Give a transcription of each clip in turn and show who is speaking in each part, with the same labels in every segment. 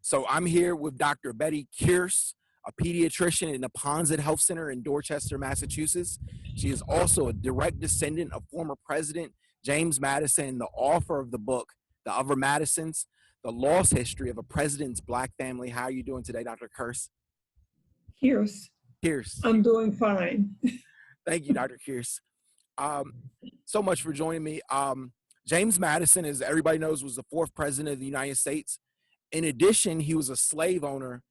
Speaker 1: So I'm here with Dr. Bettye Kearse, a pediatrician at Neponset Health Center in Dorchester, Massachusetts. She is also a direct descendant of former President James Madison, the author of the book, The Other Madisons, The Lost History of a President's Black Family. How are you doing today, Dr. Kearse? Kearse.
Speaker 2: I'm doing fine.
Speaker 1: Thank you, Dr. Kearse. So much for joining me. James Madison, as everybody knows, was the fourth president of the United States. In addition, he was a slave owner.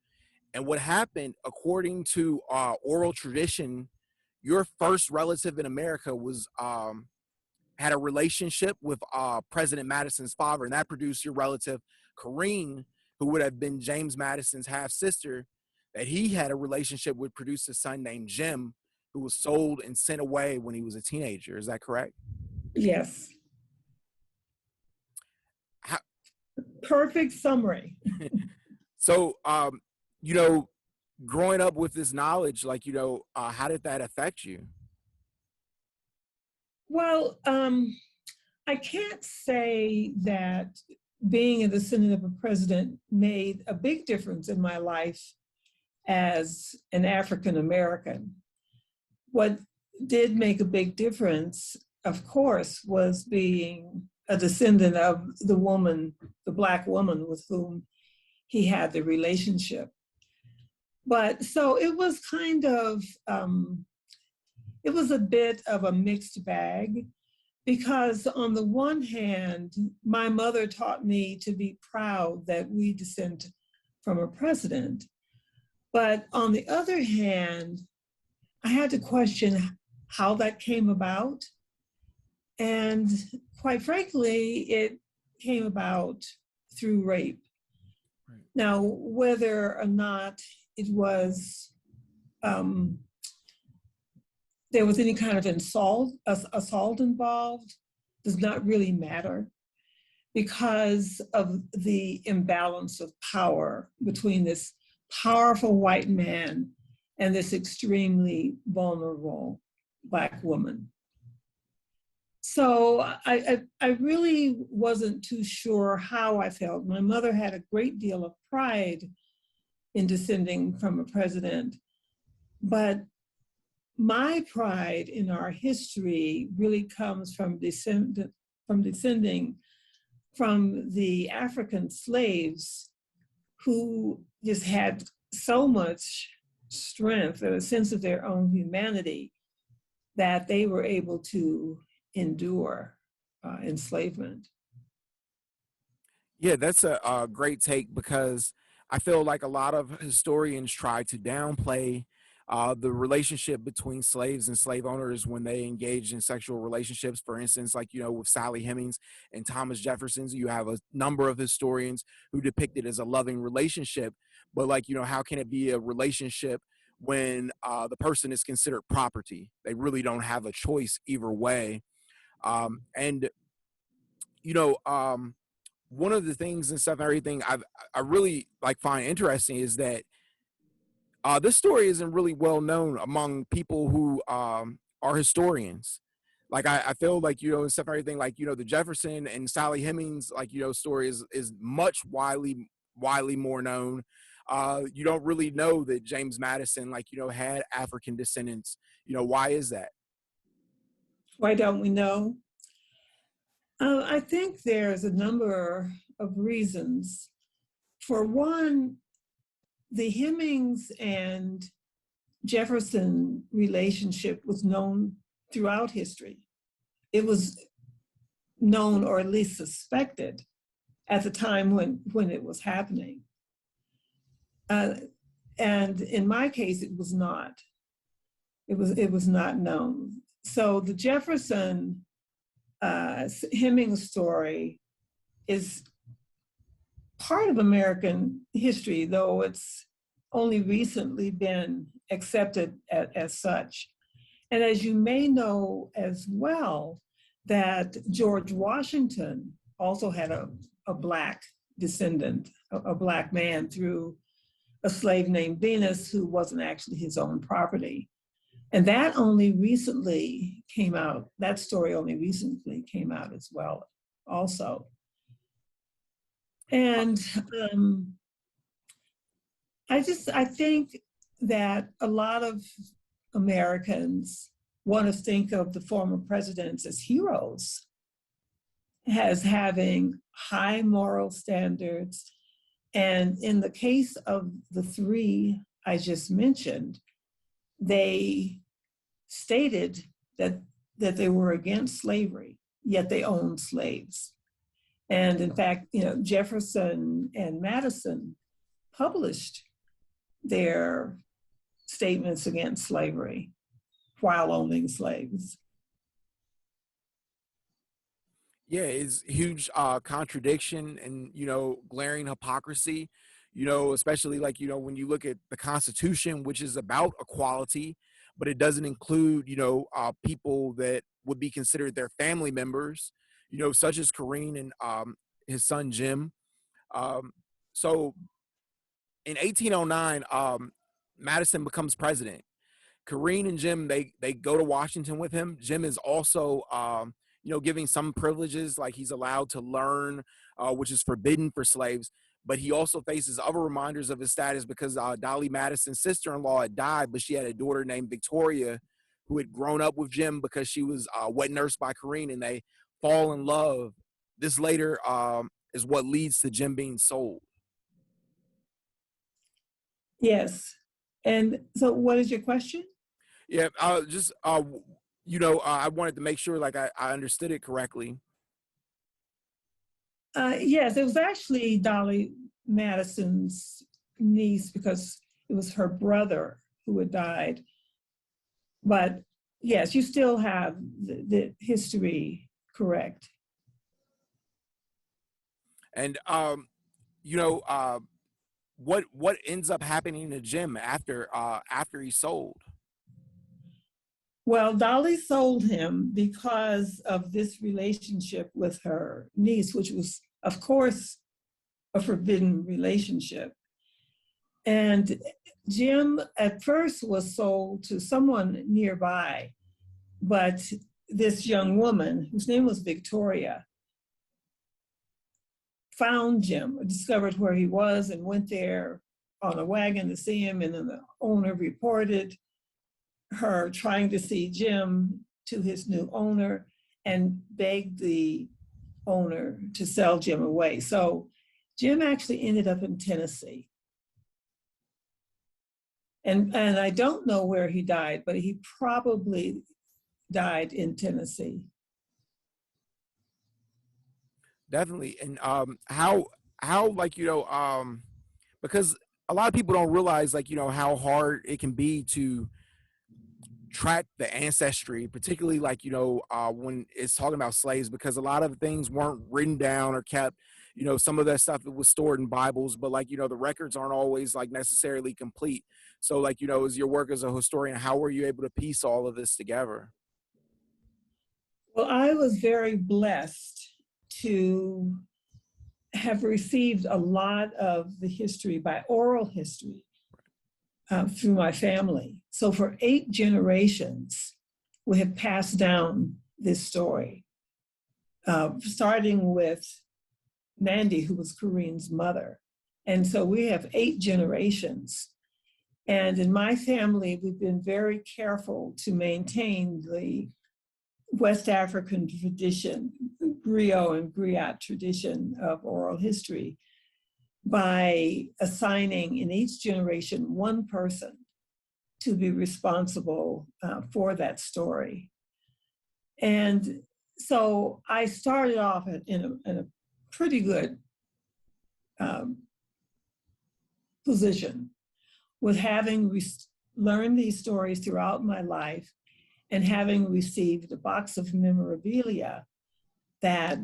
Speaker 1: And what happened, according to oral tradition, your first relative in America was had a relationship with President Madison's father, and that produced your relative, Corrine, who would have been James Madison's half-sister, that he had a relationship with, produced a son named Jim, who was sold and sent away when he was a teenager. Is that correct?
Speaker 2: Yes. Perfect summary.
Speaker 1: So, growing up with this knowledge, how did that affect you?
Speaker 2: Well, I can't say that being a descendant of a president made a big difference in my life as an African American. What did make a big difference, of course, was being a descendant of the Black woman with whom he had the relationship. But so it was kind of, it was a bit of a mixed bag, because on the one hand, my mother taught me to be proud that we descend from a president. But on the other hand, I had to question how that came about. And quite frankly, it came about through rape. Right. Now, whether or not it was, there was any kind of assault involved does not really matter, because of the imbalance of power between this powerful white man and this extremely vulnerable Black woman. So I really wasn't too sure how I felt. My mother had a great deal of pride in descending from a president, but my pride in our history really comes from descending from the African slaves who just had so much strength and a sense of their own humanity that they were able to endure enslavement.
Speaker 1: Yeah, that's a great take, because I feel like a lot of historians try to downplay the relationship between slaves and slave owners when they engaged in sexual relationships. For instance, with Sally Hemings and Thomas Jefferson, you have a number of historians who depict it as a loving relationship. But how can it be a relationship when the person is considered property? They really don't have a choice either way. One of the things and stuff and everything I really find interesting is that this story isn't really well known among people who are historians. I feel and stuff and everything, the Jefferson and Sally Hemings story is much widely more known. You don't really know that James Madison had African descendants. Why is that?
Speaker 2: Why don't we know? I think there's a number of reasons. For one, the Hemings and Jefferson relationship was known throughout history. It was known, or at least suspected, at the time when it was happening. And in my case, it was not. It was not known. So the Jefferson Hemings story is part of American history, though it's only recently been accepted as such. And as you may know as well, that George Washington also had a Black descendant, a Black man, through a slave named Venus, who wasn't actually his own property. And that only recently came out, that story only recently came out as well also. And I think that a lot of Americans want to think of the former presidents as heroes, as having high moral standards. And in the case of the three I just mentioned, they stated that they were against slavery, yet they owned slaves. And in fact, Jefferson and Madison published their statements against slavery while owning slaves.
Speaker 1: Yeah, it's huge contradiction and glaring hypocrisy. Especially like when you look at the Constitution, which is about equality, but it doesn't include people that would be considered their family members, such as Kareem and his son Jim. Um, so in 1809, Madison becomes president. Kareem and Jim, they go to Washington with him. Jim is also giving some privileges, like he's allowed to learn, which is forbidden for slaves. But he also faces other reminders of his status because Dolly Madison's sister-in-law had died, but she had a daughter named Victoria who had grown up with Jim because she was wet nursed by Kareem, and they fall in love. This later is what leads to Jim being sold.
Speaker 2: Yes. And so what is your question?
Speaker 1: Yeah, just I wanted to make sure like I understood it correctly.
Speaker 2: Yes, it was actually Dolly Madison's niece because it was her brother who had died. But yes, you still have the history correct.
Speaker 1: And what ends up happening to Jim after he's sold?
Speaker 2: Well, Dolly sold him because of this relationship with her niece, which was, of course, a forbidden relationship. And Jim at first was sold to someone nearby, but this young woman, whose name was Victoria, found Jim, discovered where he was, and went there on a wagon to see him. And then the owner reported her trying to see Jim to his new owner and begged the owner to sell Jim away. So Jim actually ended up in Tennessee. And I don't know where he died, but he probably died in Tennessee.
Speaker 1: Definitely. And how like because a lot of people don't realize like how hard it can be to track the ancestry, particularly like when it's talking about slaves, because a lot of things weren't written down or kept. Some of that stuff was stored in Bibles, but like the records aren't always like necessarily complete. So like as your work as a historian, how were you able to piece all of this together?
Speaker 2: Well, I was very blessed to have received a lot of the history by oral history through my family. So for 8 generations, we have passed down this story, starting with Mandy, who was Kareem's mother. And so we have 8 generations. And in my family, we've been very careful to maintain the West African tradition, griot and griot tradition of oral history, by assigning in each generation one person to be responsible for that story. And so I started off in a pretty good position with having learned these stories throughout my life and having received a box of memorabilia that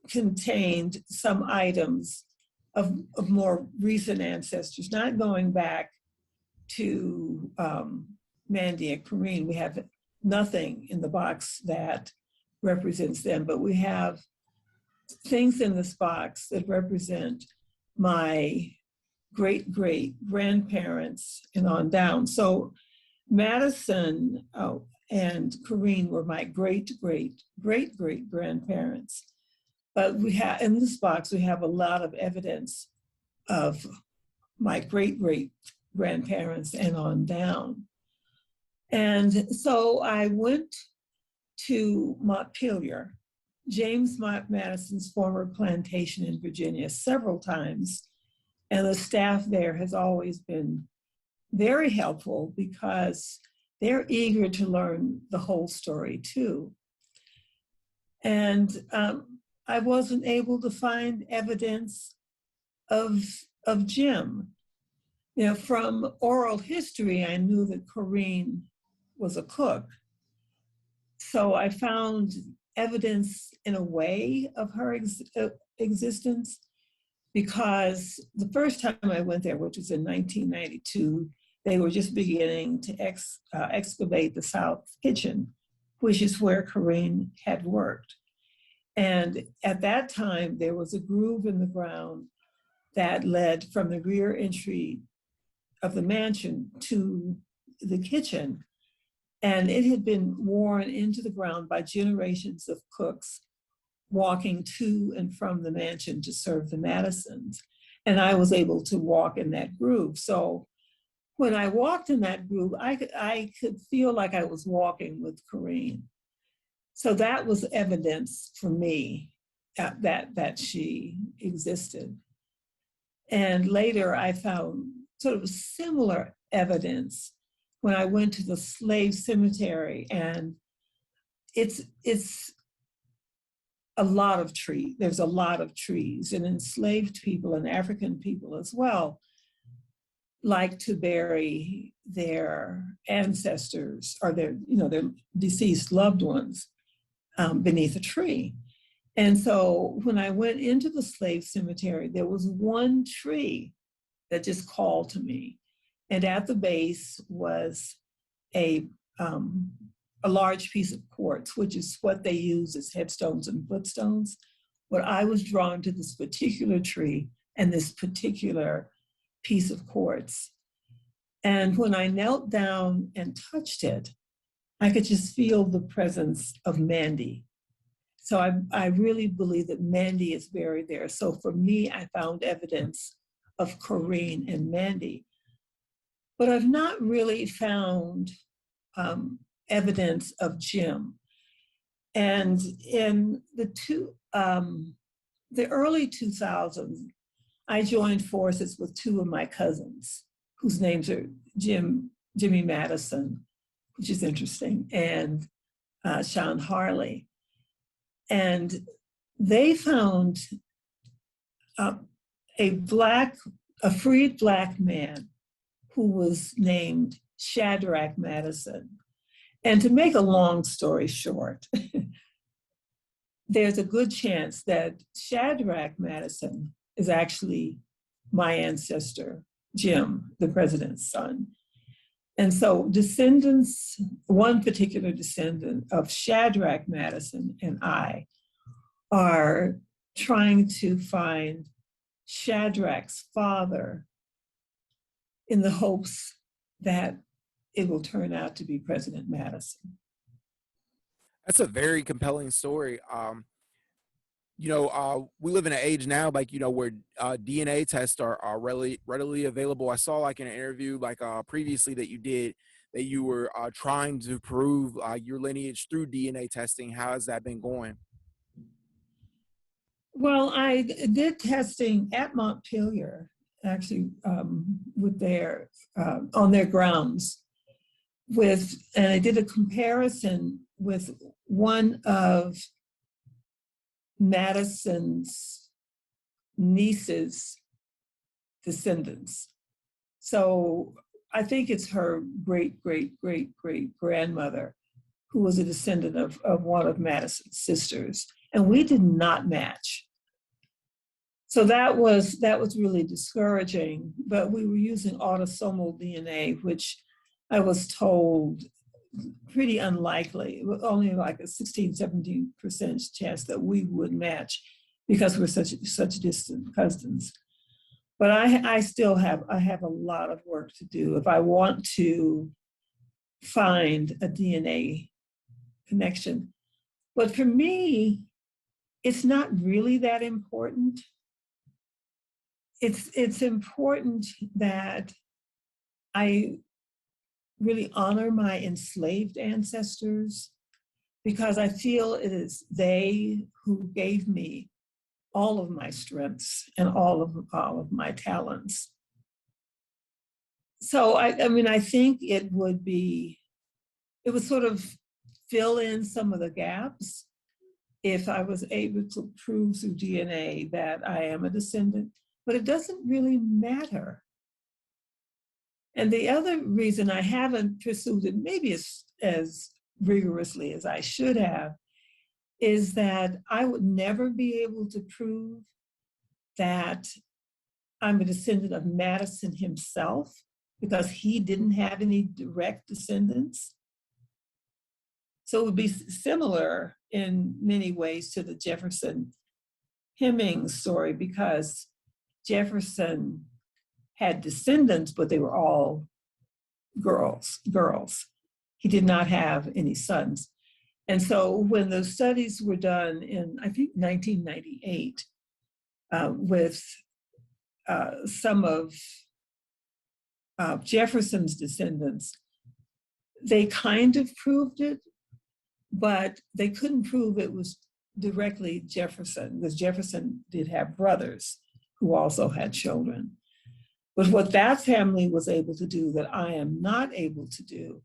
Speaker 2: contained some items of more recent ancestors, not going back to Mandy and Kareem. We have nothing in the box that represents them, but we have things in this box that represent my great-great-grandparents and on down. So Madison and Kareem were my great-great-great-great-grandparents. But we have in this box, we have a lot of evidence of my great grandparents and on down. And so I went to Montpelier, James Madison's former plantation in Virginia, several times. And the staff there has always been very helpful because they're eager to learn the whole story too. And I wasn't able to find evidence of Jim. You know, from oral history, I knew that Corinne was a cook. So I found evidence in a way of her existence, because the first time I went there, which was in 1992, they were just beginning to excavate the South Kitchen, which is where Corinne had worked. And at that time, there was a groove in the ground that led from the rear entry of the mansion to the kitchen. And it had been worn into the ground by generations of cooks walking to and from the mansion to serve the Madisons. And I was able to walk in that groove. So when I walked in that groove, I could feel like I was walking with Corinne. So that was evidence for me that she existed. And later I found sort of similar evidence when I went to the slave cemetery, and it's a lot of trees. There's a lot of trees, and enslaved people and African people as well like to bury their ancestors or their deceased loved ones beneath a tree. And so when I went into the slave cemetery, there was one tree that just called to me. And at the base was a large piece of quartz, which is what they use as headstones and footstones. But I was drawn to this particular tree and this particular piece of quartz. And when I knelt down and touched it, I could just feel the presence of Mandy. So I really believe that Mandy is buried there. So for me, I found evidence of Corinne and Mandy. But I've not really found evidence of Jim. And in the early 2000s, I joined forces with two of my cousins, whose names are Jimmy Madison, which is interesting, and Sean Harley. And they found a freed Black man who was named Shadrach Madison. And to make a long story short, there's a good chance that Shadrach Madison is actually my ancestor, Jim, the president's son. And so descendants, one particular descendant of Shadrach Madison and I are trying to find Shadrach's father in the hopes that it will turn out to be President Madison.
Speaker 1: That's a very compelling story. We live in an age now, where DNA tests are readily available. I saw in an interview previously that you did that you were trying to prove your lineage through DNA testing. How has that been going?
Speaker 2: Well, I did testing at Montpelier, actually, with their on their grounds, and I did a comparison with one of Madison's niece's descendants. So I think it's her great grandmother who was a descendant of one of Madison's sisters, and we did not match. So that was really discouraging, but we were using autosomal DNA, which I was told pretty unlikely, with only like a 16-17% chance that we would match because we're such distant cousins. But I still have a lot of work to do if I want to find a DNA connection. But for me, it's not really that important. it's important that I really honor my enslaved ancestors, because I feel it is they who gave me all of my strengths and all of my talents. So I mean, I think it would sort of fill in some of the gaps if I was able to prove through DNA that I am a descendant, but it doesn't really matter. And the other reason I haven't pursued it maybe as rigorously as I should have is that I would never be able to prove that I'm a descendant of Madison himself, because he didn't have any direct descendants. So it would be similar in many ways to the Jefferson Hemings story, because Jefferson had descendants, but they were all girls. He did not have any sons. And so when those studies were done in, I think, 1998, with some of Jefferson's descendants, they kind of proved it, but they couldn't prove it was directly Jefferson, because Jefferson did have brothers who also had children. But what that family was able to do that I am not able to do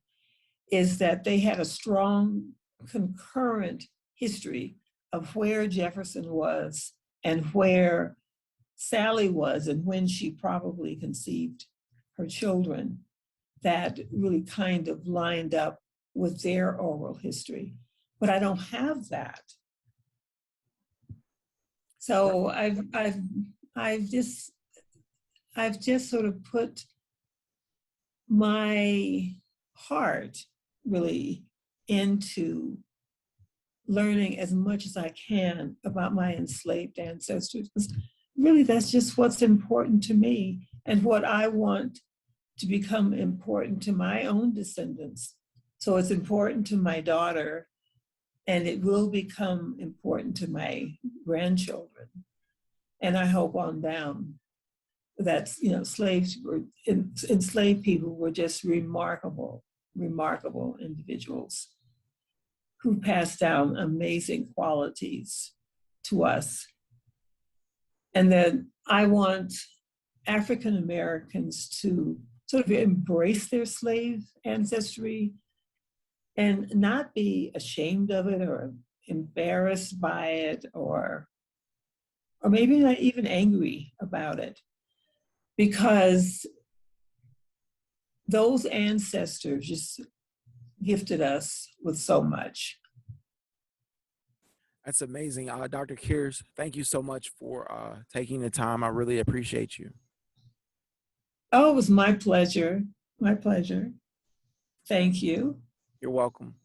Speaker 2: is that they had a strong concurrent history of where Jefferson was and where Sally was and when she probably conceived her children, that really kind of lined up with their oral history. But I don't have that. So I've just sort of put my heart really into learning as much as I can about my enslaved ancestors, because really that's just what's important to me and what I want to become important to my own descendants. So it's important to my daughter, and it will become important to my grandchildren. And I hope on down that, you know, enslaved people were just remarkable individuals who passed down amazing qualities to us. And then I want African Americans to sort of embrace their slave ancestry and not be ashamed of it or embarrassed by it, or maybe not even angry about it, because those ancestors just gifted us with so much.
Speaker 1: That's amazing. Dr. Kearse, thank you so much for taking the time. I really appreciate you.
Speaker 2: Oh, it was my pleasure. My pleasure. Thank you.
Speaker 1: You're welcome.